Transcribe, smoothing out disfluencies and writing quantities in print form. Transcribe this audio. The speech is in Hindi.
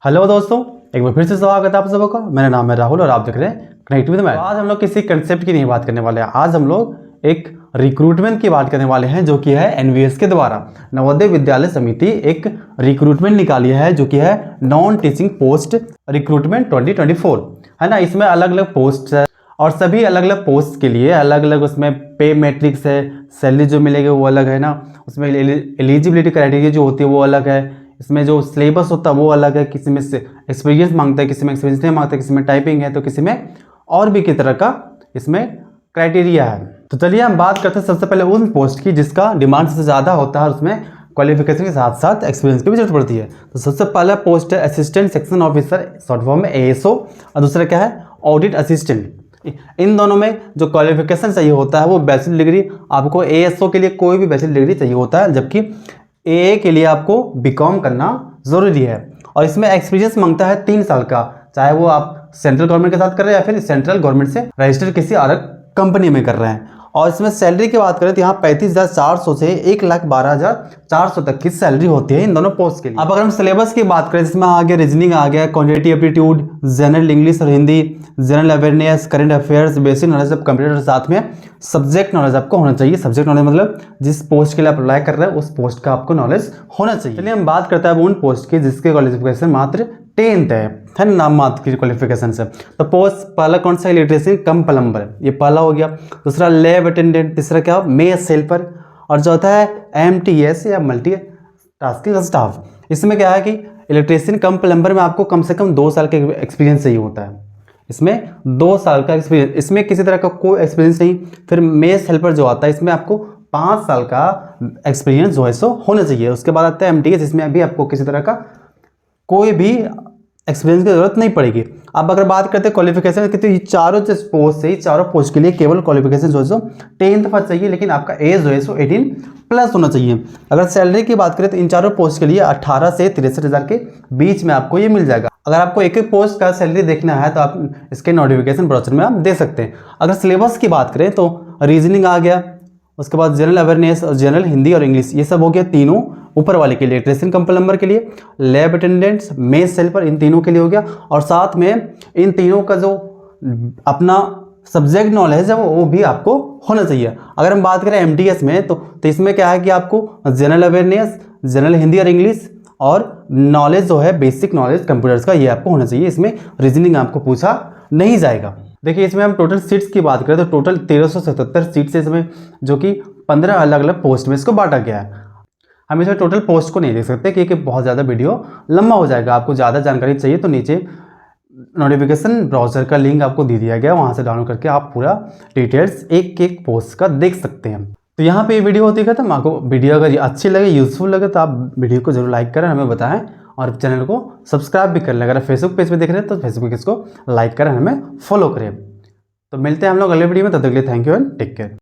हेलो दोस्तों, एक बार फिर से स्वागत है आप सबका। मेरा नाम है राहुल और आप देख रहे हैं कनेक्ट विद मैथ। आज हम लोग किसी कंसेप्ट की नहीं बात करने वाले हैं। आज हम लोग एक रिक्रूटमेंट की बात करने वाले हैं, जो कि है एनवीएस के द्वारा नवोदय विद्यालय समिति एक रिक्रूटमेंट निकाली है, जो कि है नॉन टीचिंग पोस्ट रिक्रूटमेंट 2024, है ना। इसमें अलग अलग पोस्ट है और सभी अलग अलग पोस्ट के लिए अलग अलग उसमें पे मैट्रिक्स है, सैलरी जो मिलेगी वो अलग है ना, उसमें एलिजिबिलिटी क्राइटेरिया जो होती है वो अलग है, इसमें जो सिलेबस होता है वो अलग है, किसी में से एक्सपीरियंस मांगता है, किसी में एक्सपीरियंस नहीं मांगता है, किसी में टाइपिंग है, तो किसी में और भी किसी तरह का इसमें क्राइटेरिया है। तो चलिए हम बात करते हैं सबसे पहले उन पोस्ट की जिसका डिमांड सबसे ज़्यादा होता है और उसमें क्वालिफिकेशन के साथ साथ एक्सपीरियंस की भी जरूरत पड़ती है। तो सबसे पहला पोस्ट है assistant section officer, short form में ASO, और दूसरा क्या है ऑडिट असिस्टेंट। इन दोनों में जो क्वालिफिकेशन चाहिए होता है वो बैचलर डिग्री, आपको ASO के लिए कोई भी बैचलर डिग्री चाहिए होता है, जबकि AA के लिए आपको BCom करना ज़रूरी है। और इसमें एक्सपीरियंस मांगता है 3 साल का, चाहे वो आप सेंट्रल गवर्नमेंट के साथ कर रहे हैं या फिर सेंट्रल गवर्नमेंट से रजिस्टर्ड किसी अलग कंपनी में कर रहे हैं। और इसमें सैलरी की बात करें तो यहाँ 35,400 से 1,12,400 तक की सैलरी होती है इन दोनों पोस्ट के लिए। अब अगर हम सिलेबस की बात करें, जिसमें आ गया रीजनिंग, आ गया क्वांटिटेटिव एप्टीट्यूड, जनरल इंग्लिश और Hindi, general awareness, current affairs, basic knowledge of computer, साथ में सब्जेक्ट नॉलेज आपको होना चाहिए। सब्जेक्ट नॉलेज मतलब जिस पोस्ट के लिए आप अप्लाई कर रहे हैं उस पोस्ट का आपको नॉलेज होना चाहिए। चलिए हम बात करते हैं अब उन पोस्ट की जिसके क्वालिफिकेशन मात्र 10th है ना, नाम मात्र की क्वालिफिकेशन से। तो पोस्ट पहला कौन सा, इलेक्ट्रीशियन कम प्लम्बर, ये पहला हो गया। दूसरा लैब अटेंडेंट, तीसरा क्या मेस हेल्पर, और चौथा है MTS या मल्टी टास्किंग स्टाफ। इसमें क्या है कि इलेक्ट्रीशियन कम प्लम्बर में आपको कम से कम 2 साल का एक्सपीरियंस चाहिए होता है। इसमें 2 साल का एक्सपीरियंस, इसमें किसी तरह का कोई एक्सपीरियंस नहीं। फिर मेस हेल्पर जो आता है इसमें आपको 5 साल का एक्सपीरियंस जो है सो होना चाहिए। उसके बाद आता है MTS, इसमें अभी आपको किसी तरह का कोई भी एक्सपीरियंस की जरूरत नहीं पड़ेगी। अब अगर बात करते हैं क्वालिफिकेशन की, तो ये चारों जो पोस्ट है, ये चारों पोस्ट के लिए केवल क्वालिफिकेशन जो है सो 10th पास चाहिए, लेकिन आपका एज जो है सो 18+ होना चाहिए। अगर सैलरी की बात करें तो इन चारों पोस्ट के लिए 18 से 63,000 के बीच में आपको ये मिल जाएगा। अगर आपको एक एक पोस्ट का सैलरी देखना है तो आप इसके नोटिफिकेशन ब्राउचर में आप दे सकते हैं। अगर सिलेबस की बात करें तो रीजनिंग आ गया, उसके बाद जनरल अवेयरनेस और जनरल हिंदी और इंग्लिश, ये सब हो गया तीनों ऊपर वाले के लिए। इलेक्ट्रीशियन कम प्लम्बर के लिए, लैब अटेंडेंट्स, मेस हेल्पर, इन तीनों के लिए हो गया। और साथ में इन तीनों का जो अपना सब्जेक्ट नॉलेज है वो भी आपको होना चाहिए। अगर हम बात करें MTS में तो इसमें क्या है कि आपको जनरल अवेयरनेस, जनरल हिंदी और इंग्लिश और नॉलेज जो है बेसिक नॉलेज कंप्यूटर्स का, ये आपको होना चाहिए। इसमें रीजनिंग आपको पूछा नहीं जाएगा। देखिए इसमें हम टोटल सीट्स की बात करें तो टोटल 1377 सीट्स इसमें, जो कि 15 अलग अलग पोस्ट में इसको बांटा गया है। हम इसमें टोटल पोस्ट को नहीं देख सकते क्योंकि बहुत ज़्यादा वीडियो लंबा हो जाएगा। आपको ज़्यादा जानकारी चाहिए तो नीचे नोटिफिकेशन ब्राउजर का लिंक आपको दे दिया गया, वहाँ से डाउनलोड करके आप पूरा डिटेल्स एक एक पोस्ट का देख सकते हैं। तो यहाँ पे ये वीडियो होती है खत्म। आपको वीडियो अगर अच्छी लगे, यूजफुल लगे तो आप वीडियो को जरूर लाइक करें, हमें बताएं, और चैनल को सब्सक्राइब भी कर लें। अगर फेसबुक पेज पे देख रहे हैं तो फेसबुक पेज को लाइक करें, हमें फॉलो करें। तो मिलते हैं हम लोग अगले वीडियो में, तब तक के लिए thank you and take care.